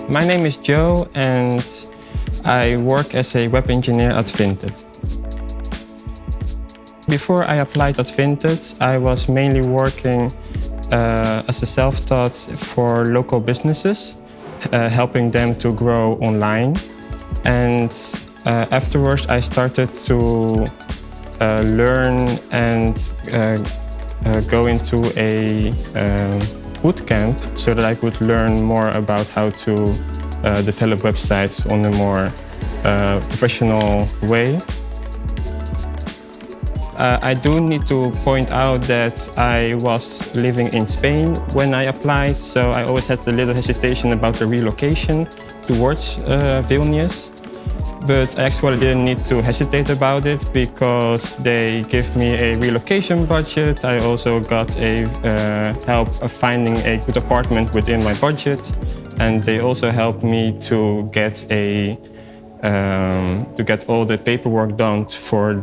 My name is Joe and I work as a web engineer at Vinted. Before I applied at Vinted, I was mainly working as a self-taught for local businesses, helping them to grow online. And afterwards, I started to learn and go into a boot camp so that I could learn more about how to develop websites on a more professional way. I do need to point out that I was living in Spain when I applied, so I always had a little hesitation about the relocation towards Vilnius. But I actually didn't need to hesitate about it because they gave me a relocation budget. I also got a help of finding a good apartment within my budget, and they also helped me to get all the paperwork done for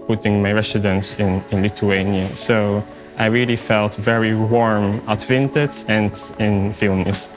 putting my residence in Lithuania. So I really felt very warm at Vinted and in Vilnius.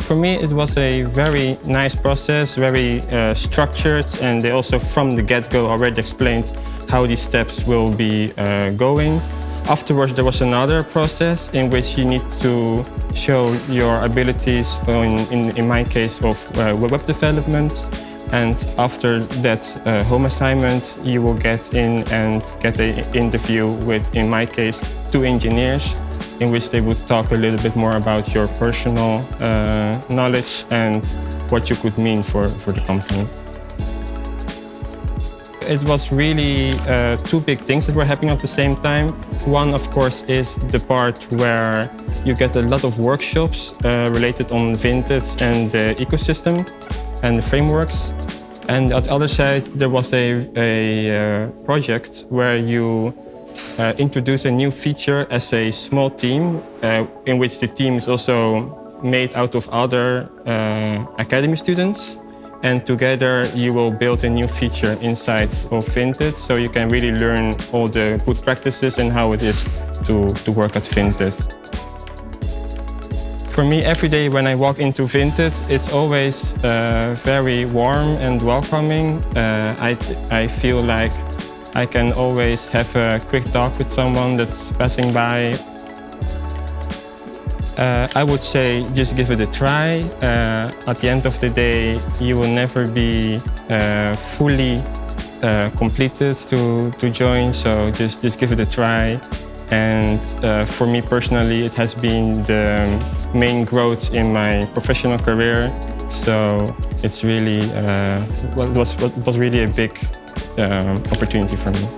For me, it was a very nice process, very structured, and they also from the get-go already explained how these steps will be going. Afterwards, there was another process in which you need to show your abilities, in my case, of web development. And after that home assignment, you will get in and get an interview with, in my case, 2 engineers, in which they would talk a little bit more about your personal knowledge and what you could mean for the company. It was really 2 big things that were happening at the same time. One, of course, is the part where you get a lot of workshops related on Vinted and the ecosystem and the frameworks. And on the other side, there was a project where you introduce a new feature as a small team, in which the team is also made out of other academy students. And together you will build a new feature inside of Vinted, so you can really learn all the good practices and how it is to work at Vinted. For me, every day when I walk into Vinted, it's always very warm and welcoming. I feel like I can always have a quick talk with someone that's passing by. I would say just give it a try. At the end of the day, you will never be fully completed to join, so just give it a try. And for me personally, it has been the main growth in my professional career. So it's really, it was really a big opportunity for me.